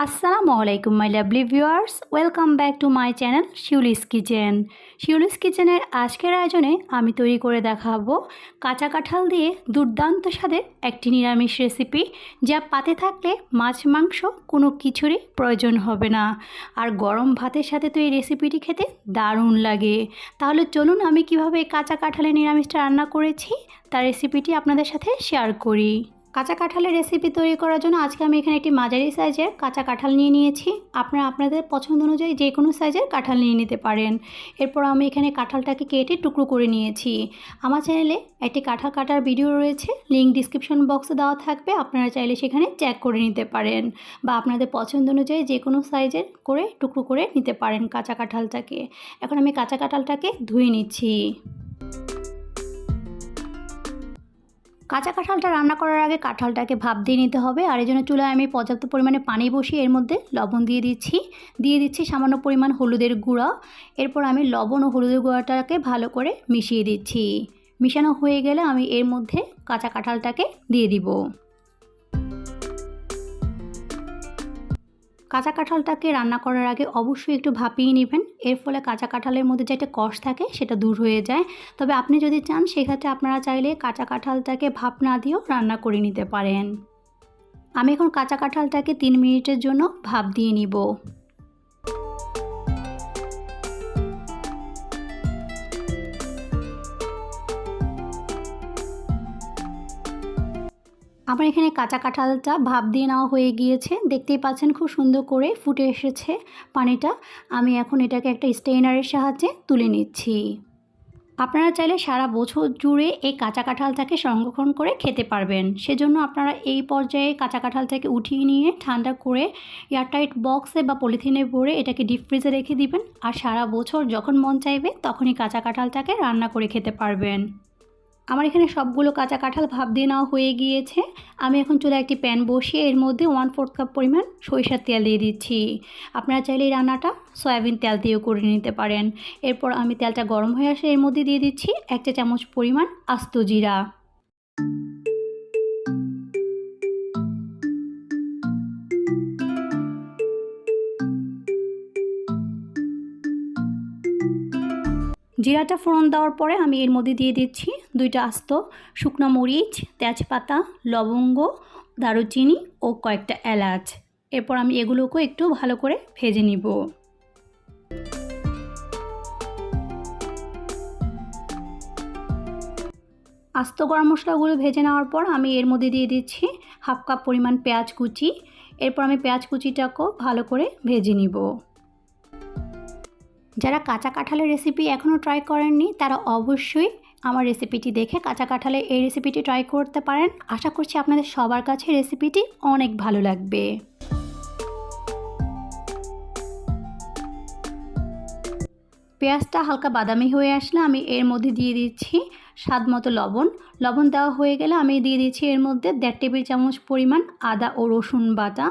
আসসালামু আলাইকুম my lovely viewers, welcome back to my channel Shiuli's kitchen. Shiuli's কিচেনের আজকের আয়োজনে আমি তৈরি করে দেখাবো কাঁচা কাঁঠাল দিয়ে দুর্দান্ত স্বাদের একটি নিরামিষ রেসিপি, যা পাতে থাকলে মাছ মাংস কোনো কিছুরই প্রয়োজন হবে না। আর গরম ভাতের সাথে তো এই রেসিপিটি খেতে দারুণ লাগে। তাহলে চলুন আমি কিভাবে কাঁচা কাঁঠালের নিরামিষটা রান্না করেছি তার রেসিপিটি আপনাদের সাথে শেয়ার করি। কাঁচা কাঁঠালের রেসিপি তৈরি করার জন্য আজকে আমি এখানে একটি মাঝারি সাইজের কাঁচা কাঁঠাল নিয়ে নিয়েছি। আপনারা আপনাদের পছন্দ অনুযায়ী যে কোনো সাইজের কাঁঠাল নিয়ে নিতে পারেন। এরপর আমি এখানে কাঁঠালটাকে কেটে টুকরো করে নিয়েছি। আমার চ্যানেলে একটি কাঁঠাল কাটার ভিডিও রয়েছে, লিঙ্ক ডিসক্রিপশন বক্সে দেওয়া থাকবে, আপনারা চাইলে সেখানে চেক করে নিতে পারেন, বা আপনাদের পছন্দ অনুযায়ী যে কোনো সাইজের করে টুকরো করে নিতে পারেন কাঁচা কাঁঠালটাকে। এখন আমি কাঁচা কাঁঠালটাকে ধুয়ে নিচ্ছি। কাঁচা কাঁঠালটা রান্না করার আগে কাঁঠালটাকে ভাপ দিয়ে নিতে হবে। আর এই জন্য চুলায় আমি পর্যাপ্ত পরিমাণে পানি বসিয়ে এর মধ্যে লবণ দিয়ে দিচ্ছি সামান্য পরিমাণ হলুদের গুঁড়া। এরপর আমি লবণ ও হলুদের গুঁড়াটাকে ভালো করে মিশিয়ে দিচ্ছি। মিশানো হয়ে গেলে আমি এর মধ্যে কাঁচা কাঁঠালটাকে দিয়ে দিব। কাঁচা কাঁঠালটাকে রান্না করার আগে অবশ্যই একটু ভাপিয়ে নেবেন, এর ফলে কাঁচা কাঁঠালের মধ্যে যে একটা কষ থাকে সেটা দূর হয়ে যায়। তবে আপনি যদি চান সেক্ষেত্রে আপনারা চাইলে কাঁচা কাঁঠালটাকে ভাপ না দিয়েও রান্না করে নিতে পারেন। আমি এখন কাঁচা কাঁঠালটাকে 3 মিনিটের জন্য ভাপ দিয়ে নিব। আমার এখানে কাঁচা কাঁঠালটা ভাপ দিয়ে নেওয়া হয়ে গিয়েছে, দেখতেই পাচ্ছেন খুব সুন্দর করে ফুটে এসেছে পানিটা। আমি এখন এটাকে একটা স্ট্রেনারের সাহায্যে তুলে নিচ্ছি। আপনারা চাইলে সারা বছর জুড়ে এই কাঁচা কাঁঠালটাকে সংরক্ষণ করে খেতে পারবেন। সেজন্য আপনারা এই পর্যায়ে কাঁচা কাঁঠালটাকে উঠিয়ে নিয়ে ঠান্ডা করে এয়ারটাইট বক্সে বা পলিথিনে ভরে এটাকে ডিপ ফ্রিজে রেখে দিবেন। আর সারা বছর যখন মন চাইবে তখনই কাঁচা কাঁঠালটাকে রান্না করে খেতে পারবেন। আমার এখানে সবগুলো কাঁচা কাঁঠাল ভাপ দিয়ে নেওয়া হয়ে গিয়েছে। আমি এখন চুলায় একটি প্যান বসিয়ে এর মধ্যে 1/4 কাপ পরিমাণ সরিষার তেল দিয়ে দিচ্ছি। আপনারা চাইলে এই রান্নাটা সয়াবিন তেল দিয়েও করে নিতে পারেন। এরপর আমি তেলটা গরম হয়ে আসলে এর মধ্যে দিয়ে দিচ্ছি 1 চা চামচ পরিমাণ আস্ত জিরা। জিরাটা ফোড়ন দেওয়ার পরে আমি এর মধ্যে দিয়ে দিচ্ছি 2টা আস্ত শুকনো মরিচ, তেজপাতা, লবঙ্গ, দারুচিনি ও কয়েকটা এলাচ। এরপর আমি এগুলোকে একটু ভালো করে ভেজে নিব। আস্ত গরম মশলাগুলো ভেজে নেওয়ার পর আমি এর মধ্যে দিয়ে দিচ্ছি 1/2 কাপ পরিমাণ পেঁয়াজ কুচি। এরপর আমি পেঁয়াজ কুচিটাকেও ভালো করে ভেজে নিব। যারা কাঁচা কাঁঠালের রেসিপি এখনও ট্রাই করেননি তারা অবশ্যই আমার রেসিপিটি দেখে কাঁচা কাঁঠালের এই রেসিপিটি ট্রাই করতে পারেন। আশা করছি আপনাদের সবার কাছে রেসিপিটি অনেক ভালো লাগবে। পেঁয়াজটা হালকা বাদামি হয়ে আসলে আমি এর মধ্যে দিয়ে দিচ্ছি স্বাদ মতো লবণ। লবণ দেওয়া হয়ে গেলে আমি দিয়ে দিচ্ছি এর মধ্যে 1.5 টেবিল চামচ পরিমাণ আদা ও রসুন বাটা।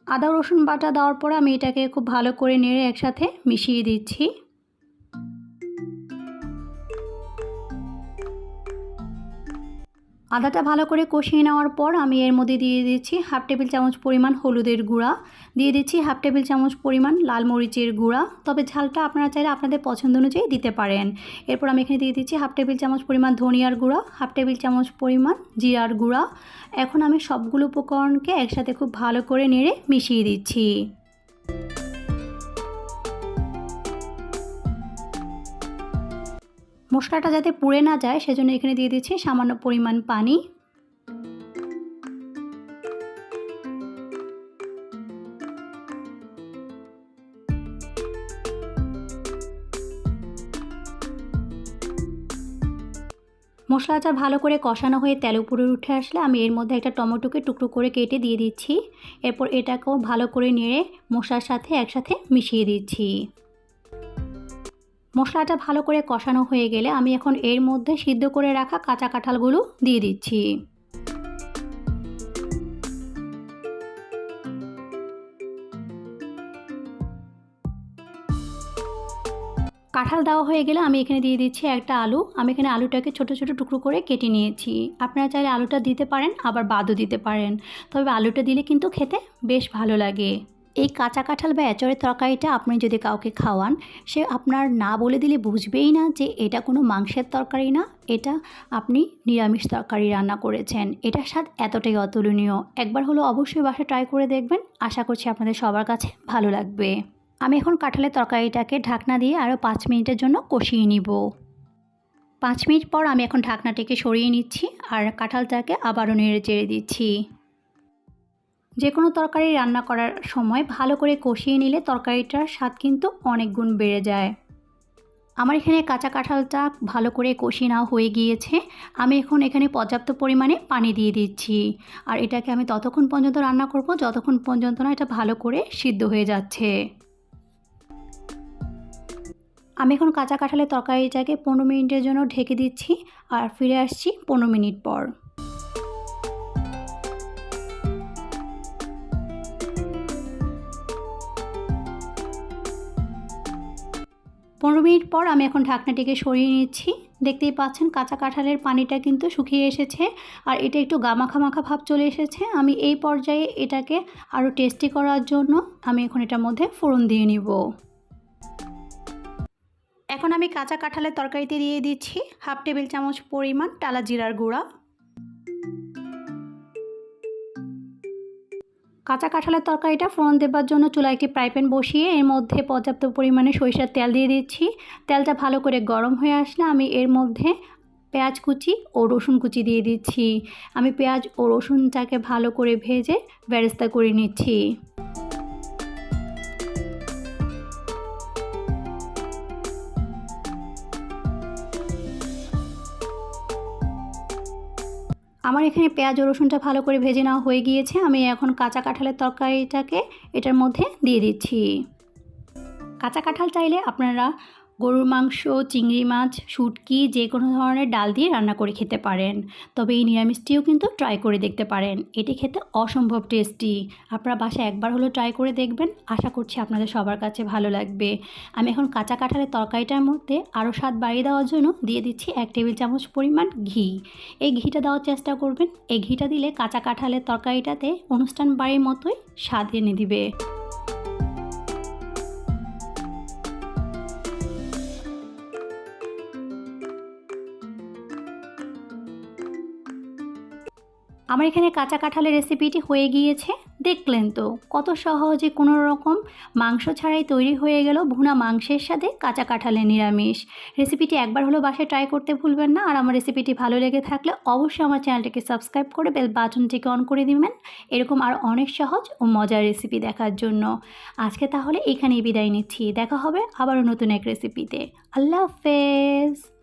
আদা রসুন বাটা দেওয়ার পরে আমি এটাকে খুব ভালো করে নেড়ে একসাথে মিশিয়ে দিচ্ছি। আদাটা ভালো করে কষিয়ে নেওয়ার পর আমি এর মধ্যে দিয়ে দিচ্ছি 1/2 টেবিল চামচ পরিমাণ হলুদের গুঁড়া, দিয়ে দিচ্ছি 1/2 টেবিল চামচ পরিমাণ লাল মরিচের গুঁড়া, তবে ঝালটা আপনারা চাইলে আপনাদের পছন্দ অনুযায়ী দিতে পারেন। এরপর আমি এখানে দিয়ে দিচ্ছি 1/2 টেবিল চামচ পরিমাণ ধনিয়ার গুঁড়া, 1/2 টেবিল চামচ পরিমাণ জিরার গুঁড়া। এখন আমি সবগুলো উপকরণকে একসাথে খুব ভালো করে নেড়ে মিশিয়ে দিচ্ছি। মশলাটা যাতে পুড়ে না যায় সেজন্য এখানে দিয়ে দিচ্ছি সামান্য পরিমাণ পানি। মশলাটা ভালো করে কষানো হয়ে তেল উপরে উঠে আসলে আমি এর মধ্যে একটা টমেটোকে টুকরো করে কেটে দিয়ে দিচ্ছি। এরপর এটাকেও ভালো করে নেড়ে মশলার সাথে একসাথে মিশিয়ে দিচ্ছি। মশলাটা ভালো করে কষানো হয়ে গেলে আমি এখন এর মধ্যে সিদ্ধ করে রাখা কাঁচা কাঁঠালগুলো দিয়ে দিচ্ছি। কাঁঠাল দেওয়া হয়ে গেলে আমি এখানে দিয়ে দিচ্ছি একটা আলু। আমি এখানে আলুটাকে ছোট ছোট টুকরো করে কেটে নিয়েছি। আপনারা চাইলে আলুটা দিতে পারেন, আবার বাদও দিতে পারেন, তবে আলুটা দিলে কিন্তু খেতে বেশ ভালো লাগে। এই কাঁচা কাঁঠাল বা এঁচড়ের তরকারিটা আপনি যদি কাউকে খাওয়ান, সে আপনার না বলে দিলে বুঝবেই না যে এটা কোনো মাংসের তরকারি না, এটা আপনি নিরামিষ তরকারি রান্না করেছেন। এটার স্বাদ এতটাই অতুলনীয়। একবার হলো অবশ্যই বাসায় ট্রাই করে দেখবেন। আশা করছি আপনাদের সবার কাছে ভালো লাগবে। আমি এখন কাঁঠালের তরকারিটাকে ঢাকনা দিয়ে আরও 5 মিনিটের জন্য কষিয়ে নিব। 5 মিনিট পর আমি এখন ঢাকনাটিকে সরিয়ে নিচ্ছি আর কাঁঠালটাকে আবারও নেড়ে চেড়ে দিচ্ছি। যে কোনো তরকারি রান্না করার সময় ভালো করে কষিয়ে নিলে তরকারিটার স্বাদ কিন্তু অনেক গুণ বেড়ে যায়। আমার এখানে কাঁচা কাঁঠালটা ভালো করে কষিয়ে নেওয়া হয়ে গিয়েছে। আমি এখন এখানে পর্যাপ্ত পরিমাণে পানি দিয়ে দিচ্ছি আর এটাকে আমি ততক্ষণ পর্যন্ত রান্না করব যতক্ষণ পর্যন্ত না এটা ভালো করে সিদ্ধ হয়ে যাচ্ছে। আমি এখন কাঁচা কাঁঠালের তরকারিটাকে 15 মিনিটের জন্য ঢেকে দিচ্ছি আর ফিরে আসছি 15 মিনিট পর। 15 মিনিট পর আমি এখন ঢাকনাটিকে সরিয়ে নিচ্ছি। দেখতেই পাচ্ছেন কাঁচা কাঁঠালের পানিটা কিন্তু শুকিয়ে এসেছে আর এটা একটু গামাখা মাখা ভাব চলে এসেছে। আমি এই পর্যায়ে এটাকে আরও টেস্টি করার জন্য আমি এখন এটার মধ্যে ফোড়ন দিয়ে নিব। এখন আমি কাঁচা কাঁঠালের তরকারিতে দিয়ে দিচ্ছি 1/2 টেবিল চামচ পরিমাণ টালা জিরার গুঁড়া। কাঁচা কাঁঠালের তরকারিটা ফোড়ন দেবার জন্য চুলায় একটি ফ্রাই প্যান বসিয়ে এর মধ্যে পর্যাপ্ত পরিমাণে সরিষার তেল দিয়ে দিচ্ছি। তেলটা ভালো করে গরম হয়ে আসলে আমি এর মধ্যে পেঁয়াজ কুচি ও রসুন কুচি দিয়ে দিচ্ছি। আমি পেঁয়াজ ও রসুনটাকে ভালো করে ভেজে বেরেস্তা করে নিচ্ছি। আমার এখানে পেঁয়াজ ও রসুনটা ভালো করে ভেজে নেওয়া হয়ে গিয়েছে। আমি এখন কাঁচা কাঁঠালের তরকারিটাকে এটার মধ্যে দিয়ে দিচ্ছি। কাঁচা কাঁঠাল চাইলে আপনারা গরুর মাংস, চিংড়ি মাছ, শুটকি যে কোনো ধরনের ডাল দিয়ে রান্না করে খেতে পারেন। তবে এই নিরামিষটিও কিন্তু ট্রাই করে দেখতে পারেন। এটি খেতে অসম্ভব টেস্টি। আপনারা বাসায় একবার হলো ট্রাই করে দেখবেন। আশা করছি আপনাদের সবার কাছে ভালো লাগবে। আমি এখন কাঁচা কাঁঠালের তরকারিটার মধ্যে আরও স্বাদ বাড়িয়ে দেওয়ার জন্য দিয়ে দিচ্ছি 1 টেবিল চামচ পরিমাণ ঘি। এই ঘিটা দেওয়ার চেষ্টা করবেন। এই ঘিটা দিলে কাঁচা কাঁঠালের তরকারিটাতে অনুষ্ঠান বাড়ির মতোই স্বাদ এনে দিবে। আমার এখানে কাঁচা কাঁঠালের রেসিপিটি হয়ে গিয়েছে। দেখলেন তো কত সহজে কোনো রকম মাংস ছাড়াই তৈরি হয়ে গেল ভুনা মাংসের সাথে কাঁচা কাঁঠালের নিরামিষ। রেসিপিটি একবার হলো বাসায় ট্রাই করতে ভুলবেন না। আর আমার রেসিপিটি ভালো লেগে থাকলে অবশ্যই আমার চ্যানেলটিকে সাবস্ক্রাইব করে বেল বাটনটিকে অন করে দিবেন এরকম আর অনেক সহজ ও মজার রেসিপি দেখার জন্য। আজকে তাহলে এখানেই বিদায় নিচ্ছি। দেখা হবে আবারও নতুন এক রেসিপিতে। আল্লাহ হাফেজ।